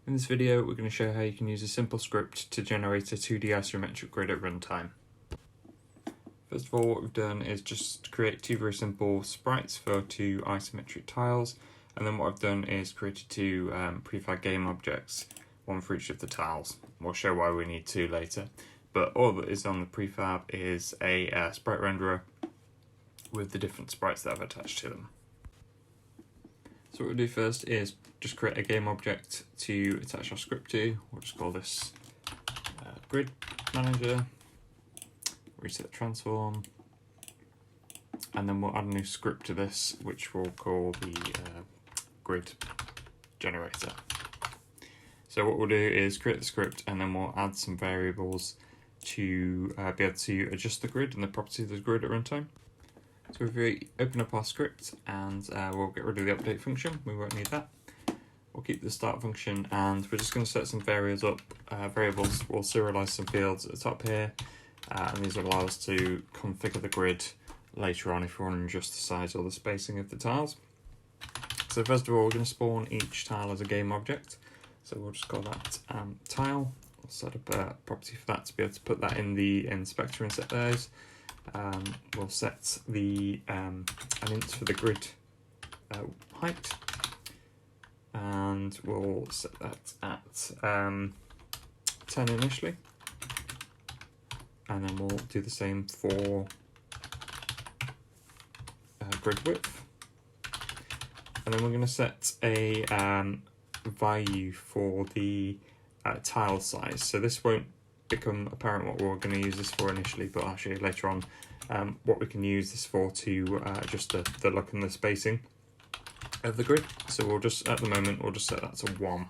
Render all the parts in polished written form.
In this video, we're going to show how you can use a simple script to generate a 2D isometric grid at runtime. First of all, what we've done is just create two very simple sprites for two isometric tiles, and then what I've done is created two prefab game objects, one for each of the tiles. We'll show why we need two later, but all that is on the prefab is a sprite renderer with the different sprites that I've attached to them. So what we'll do first is just create a game object to attach our script to. We'll just call this grid manager, reset transform, and then we'll add a new script to this, which we'll call the grid generator. So what we'll do is create the script, and then we'll add some variables to be able to adjust the grid and the properties of the grid at runtime. So if we open up our script, and we'll get rid of the update function, we won't need that. We'll keep the start function, and we're just going to set some variables up. We'll serialize some fields at the top here, and these will allow us to configure the grid later on if we want to adjust the size or the spacing of the tiles. So first of all, we're going to spawn each tile as a game object. So we'll just call that tile. We'll set up a property for that to be able to put that in the inspector and set those. We'll set the an int for the grid height, and we'll set that at 10 initially, and then we'll do the same for grid width, and then we're going to set a value for the tile size. So this won't become apparent what we're going to use this for initially, but I'll show you later on what we can use this for to adjust the look and the spacing of the grid. So we'll just, at the moment, we'll just set that to 1.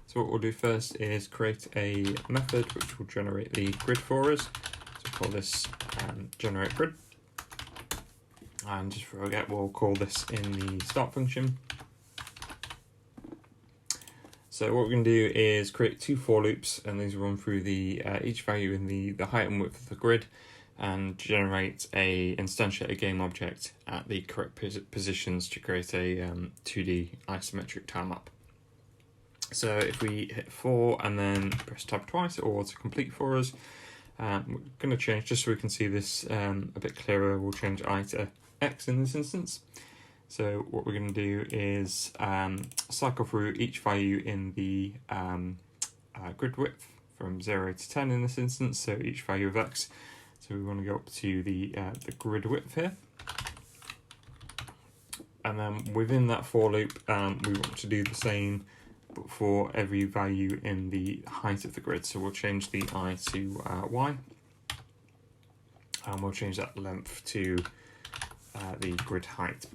So what we'll do first is create a method which will generate the grid for us. So we'll call this generate grid, and just for forget, we'll call this in the start function. So what we're going to do is create two for loops, and these will run through the each value in the height and width of the grid, and generate a instantiate game object at the correct positions to create a 2D isometric tile map. So if we hit 4 and then press tab twice, it will auto complete for us. We're going to change, just so we can see this a bit clearer, we'll change I to X in this instance. So what we're going to do is cycle through each value in the grid width from 0 to 10 in this instance, so each value of X. So we want to go up to the grid width here. And then within that for loop, we want to do the same but for every value in the height of the grid. So we'll change the I to Y, and we'll change that length to the grid height.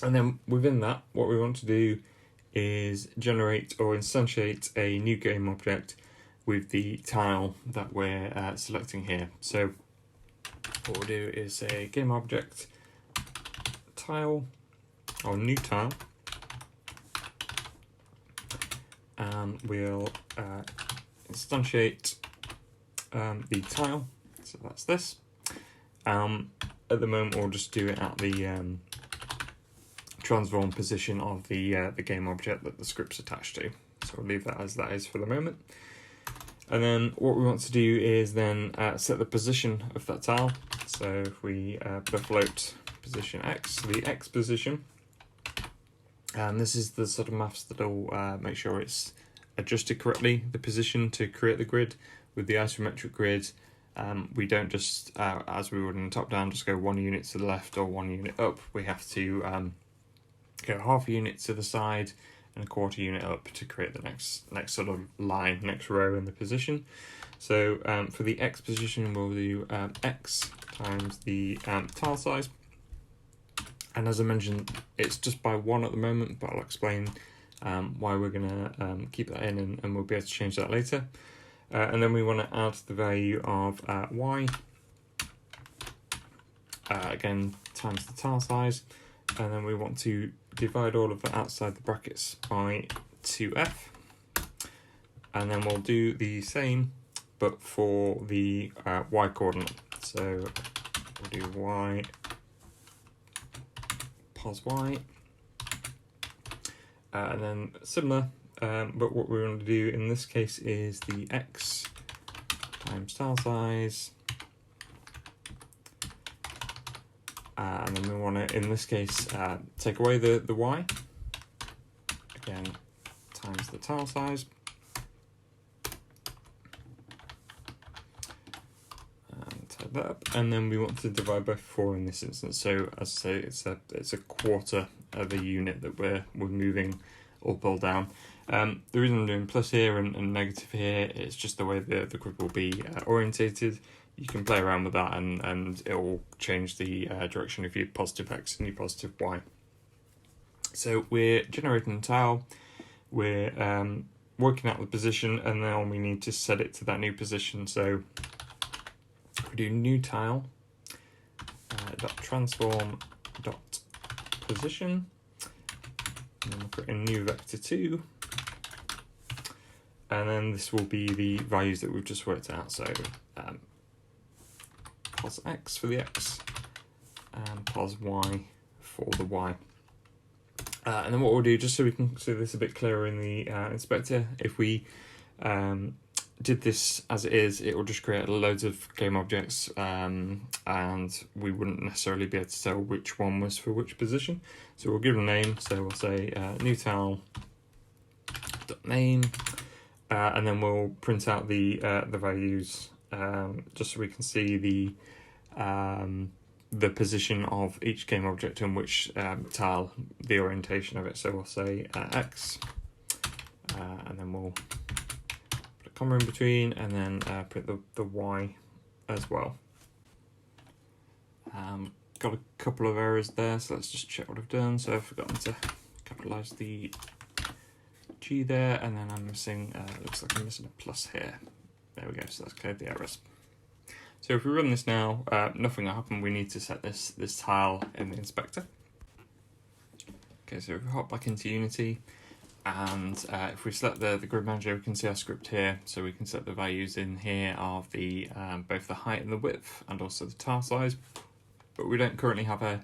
And then within that, what we want to do is generate or instantiate a new game object with the tile that we're selecting here. So what we'll do is say game object tile, or new tile, and we'll instantiate the tile. So that's this. At the moment, we'll just do it at the transform position of the game object that the script's attached to. So we'll leave that as that is for the moment. And then what we want to do is then set the position of that tile. So if we put a float position X, the X position, and this is the sort of maths that'll make sure it's adjusted correctly, the position to create the grid. With the isometric grid, we don't just, as we would in top down, just go 1 unit to the left or 1 unit up. We have to go half a unit to the side and a quarter unit up to create the next sort of line, next row in the position. So for the X position, we'll do X times the tile size. And as I mentioned, it's just by 1 at the moment, but I'll explain why we're going to keep that in, and we'll be able to change that later. And then we want to add the value of Y, again, times the tile size. And then we want to divide all of that outside the brackets by 2f. And then we'll do the same, but for the y coordinate. So we'll do y pos y. And then similar, but what we want to do in this case is the X times tile size. And then we want to, in this case, take away the Y, again, times the tile size. And type that up. And then we want to divide by 4 in this instance. So as I say, it's a quarter of a unit that we're moving up or down. The reason I'm doing plus here and negative here is just the way the grid will be orientated. You can play around with that and it will change the direction of your positive X and your positive Y. So we're generating a tile, we're working out the position, and then we need to set it to that new position. So we do new tile, dot transform dot position, and then we'll create a new vector 2. And then this will be the values that we've just worked out. So pos X for the X and pos Y for the Y. And then what we'll do, just so we can see this a bit clearer in the inspector, if we did this as it is, it will just create loads of game objects, and we wouldn't necessarily be able to tell which one was for which position. So we'll give it a name. So we'll say new tile name, and then we'll print out the values, just so we can see the position of each game object and which tile, the orientation of it. So we'll say X, and then we'll put a comma in between, and then print the Y as well. Got a couple of errors there, so let's just check what I've done. So I've forgotten to capitalize the G there, and then I'm missing, looks like I'm missing a plus here. There we go, so that's cleared the errors. So if we run this now, nothing will happen. We need to set this tile in the inspector. Okay, so if we hop back into Unity, and if we select the grid manager, we can see our script here. So we can set the values in here of the both the height and the width, and also the tile size. But we don't currently have a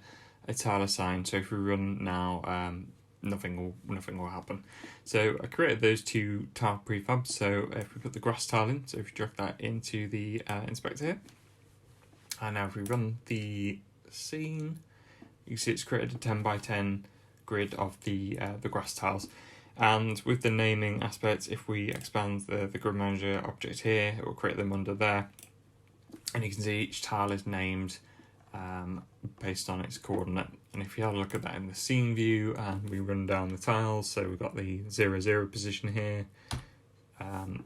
tile assigned. So if we run now, nothing will happen. So I created those 2 tile prefabs. So if we put the grass tile in, so if you drag that into the inspector here, and now if we run the scene, you can see it's created a 10 by 10 grid of the grass tiles. And with the naming aspect, if we expand the grid manager object here, it will create them under there. And you can see each tile is named based on its coordinate. And if you have a look at that in the scene view and we run down the tiles, so we've got the 0, 0 position here, we can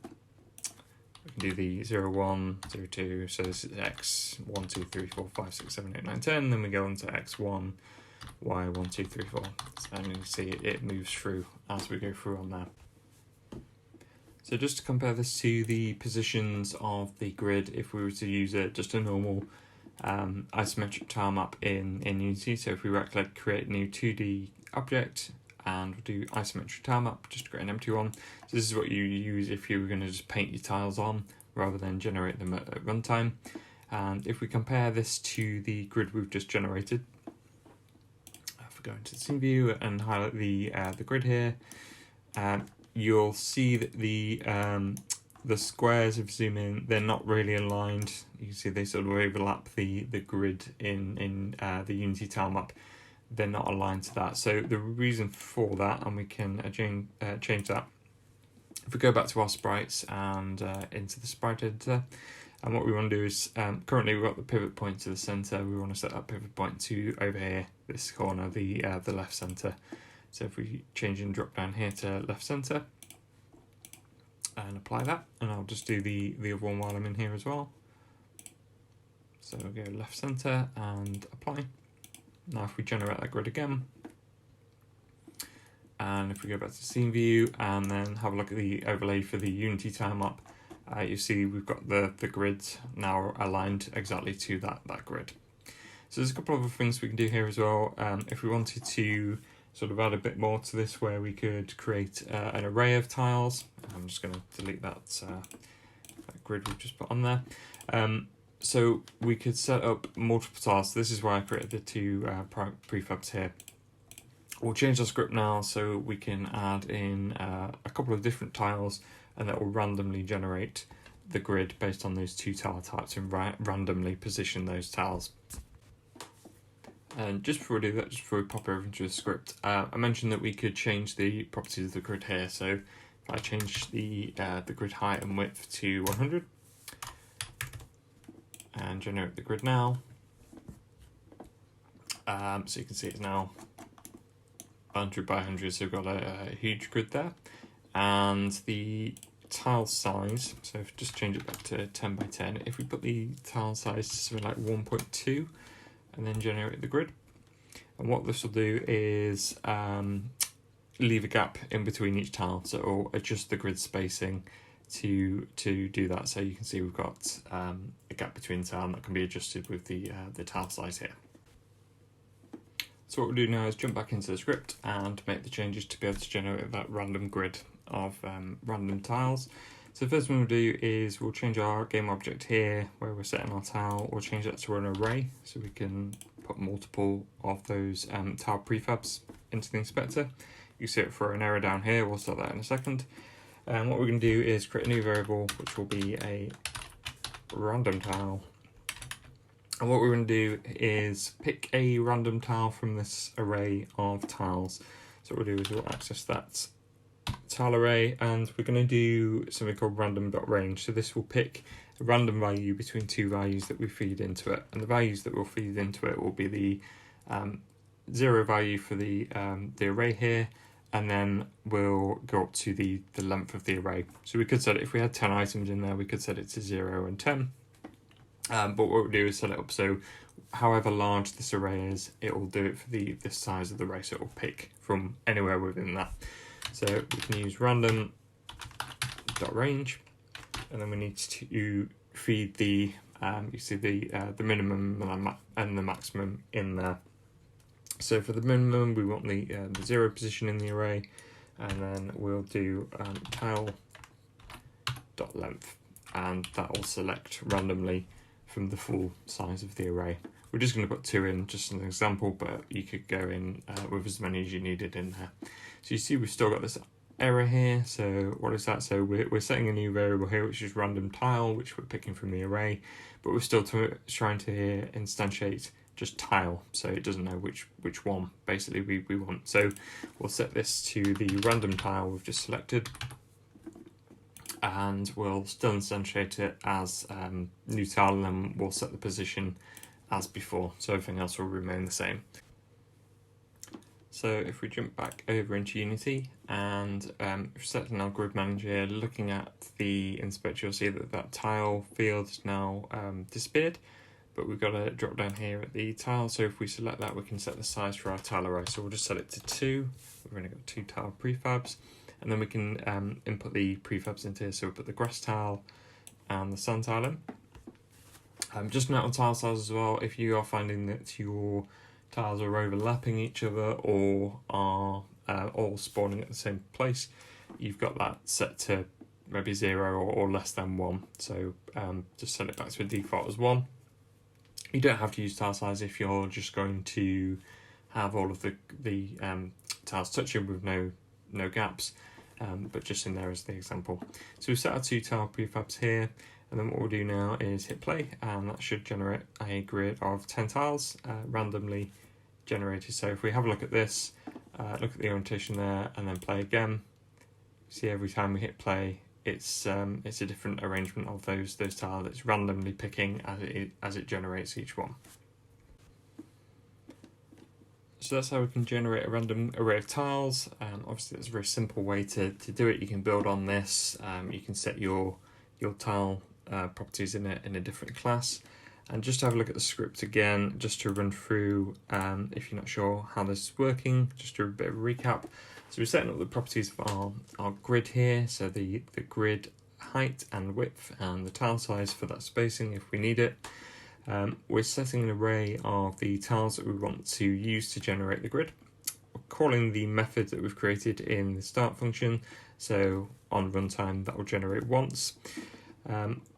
do the 0, 1, 0, 2, so this is X 1, 2, 3, 4, 5, 6, 7, 8, 9, 10, then we go into X1, Y 1, 2, 3, 4, and you can see it moves through as we go through on there. So just to compare this to the positions of the grid, if we were to use just a normal isometric tile map in Unity, so if we right click, create new 2D object, and we'll do isometric tile map just to create an empty one. So this is what you use if you were going to just paint your tiles on rather than generate them at runtime. And if we compare this to the grid we've just generated, if we go into the scene view and highlight the grid here, you'll see that the squares, if you zoom in, they're not really aligned. You can see they sort of overlap the grid in the Unity tile map. They're not aligned to that. So the reason for that, and we can change that. If we go back to our sprites and into the sprite editor, and what we want to do is, currently we've got the pivot point to the center. We want to set that pivot point to over here, this corner, the left center. So if we change and drop down here to left center, and apply that, and I'll just do the other one while I'm in here as well. So we'll go left center and apply. Now if we generate that grid again, and if we go back to scene view and then have a look at the overlay for the Unity tile map, you see we've got the grid now aligned exactly to that grid. So there's a couple of other things we can do here as well. If we wanted to sort of add a bit more to this, where we could create an array of tiles. I'm just going to delete that grid we've just put on there. So we could set up multiple tiles. So this is why I created the 2 prefabs here. We'll change our script now so we can add in a couple of different tiles, and that will randomly generate the grid based on those two tile types and randomly position those tiles. And just before we do that, just before we pop over into the script, I mentioned that we could change the properties of the grid here. So if I change the grid height and width to 100 and generate the grid now, so you can see it's now 100 by 100, so we've got a huge grid there. And the tile size, so if just change it back to 10 by 10, if we put the tile size to something like 1.2 and then generate the grid, and what this will do is leave a gap in between each tile, so it will adjust the grid spacing to do that. So you can see we've got a gap between the tile, and that can be adjusted with the tile size here. So what we'll do now is jump back into the script and make the changes to be able to generate that random grid of random tiles. So the first thing we'll do is we'll change our game object here where we're setting our tile. We'll change that to an array so we can put multiple of those tile prefabs into the inspector. You see it for an error down here, we'll set that in a second. And what we're going to do is create a new variable which will be a random tile. And what we're going to do is pick a random tile from this array of tiles. So what we'll do is we'll access that tile array, and we're going to do something called random.range. So this will pick a random value between two values that we feed into it. And the values that we'll feed into it will be the 0 value for the array here, and then we'll go up to the length of the array. So we could set it, if we had 10 items in there, we could set it to 0 and 10. But what we'll do is set it up so however large this array is, it will do it for the size of the array, so it will pick from anywhere within that. So we can use random.range, and then we need to feed the you see the minimum and the maximum in there. So for the minimum, we want the 0 position in the array, and then we'll do tile.length, and that will select randomly from the full size of the array. We're just going to put 2 in just as an example, but you could go in with as many as you needed in there. So you see we've still got this error here. So what is that? So we're setting a new variable here, which is random tile, which we're picking from the array, but we're still trying to instantiate just tile, so it doesn't know which one basically we want. So we'll set this to the random tile we've just selected, and we'll still instantiate it as new tile, and then we'll set the position as before, so everything else will remain the same. So if we jump back over into Unity and set in our grid manager, looking at the inspector, you'll see that that tile field is now disappeared, but we've got a drop down here at the tile. So if we select that, we can set the size for our tile array. So we'll just set it to 2. We've only got 2 tile prefabs, and then we can input the prefabs into here. So we'll put the grass tile and the sand tile in. Just note on tile size as well, if you are finding that your tiles are overlapping each other or are all spawning at the same place, you've got that set to maybe 0 or less than 1. So just set it back to a default as 1. You don't have to use tile size if you're just going to have all of the tiles touching with no gaps, but just in there as the example. So we've set our 2 tile prefabs here, and then what we'll do now is hit play, and that should generate a grid of 10 tiles randomly generated. So if we have a look at this, look at the orientation there, and then play again, see every time we hit play, it's a different arrangement of those tiles. It's randomly picking as it generates each one. So that's how we can generate a random array of tiles. Obviously, that's a very simple way to do it. You can build on this. You can set your tile properties in a different class. And just to have a look at the script again, just to run through, if you're not sure how this is working, just to do a bit of a recap. So we're setting up the properties of our grid here, so the grid height and width and the tile size for that spacing if we need it. We're setting an array of the tiles that we want to use to generate the grid. We're calling the method that we've created in the start function, so on runtime that will generate once.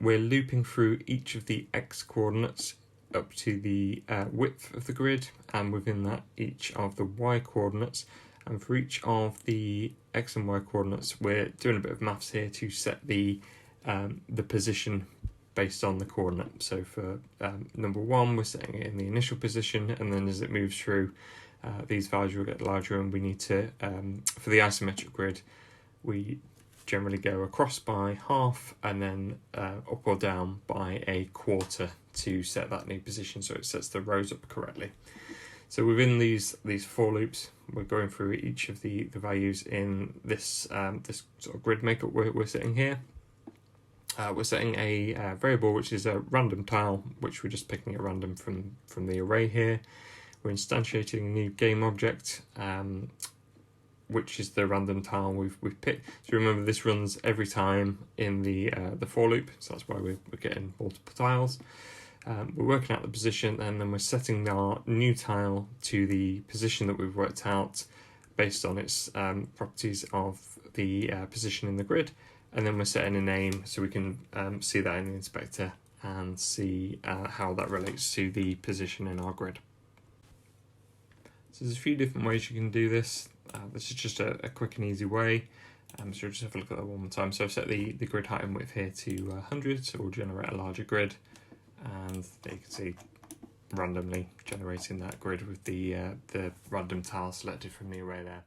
We're looping through each of the x coordinates up to the width of the grid, and within that each of the y coordinates. And for each of the x and y coordinates, we're doing a bit of maths here to set the position based on the coordinate. So for number 1, we're setting it in the initial position, and then as it moves through, these values will get larger, and we need to, for the isometric grid, we generally go across by half and then up or down by a quarter to set that new position, so it sets the rows up correctly. So within these for loops, we're going through each of the values in this this sort of grid makeup we're setting here. We're setting a variable which is a random tile, which we're just picking at random from the array here. We're instantiating a new game object, which is the random tile we've picked. So remember, this runs every time in the for loop, so that's why we're getting multiple tiles. We're working out the position, and then we're setting our new tile to the position that we've worked out based on its properties of the position in the grid, and then we're setting a name so we can see that in the inspector and see how that relates to the position in our grid. So there's a few different ways you can do this. This is just a quick and easy way. So just have a look at that one more time. So I've set the grid height and width here to 100, so we'll generate a larger grid. And there you can see randomly generating that grid with the random tile selected from the array there.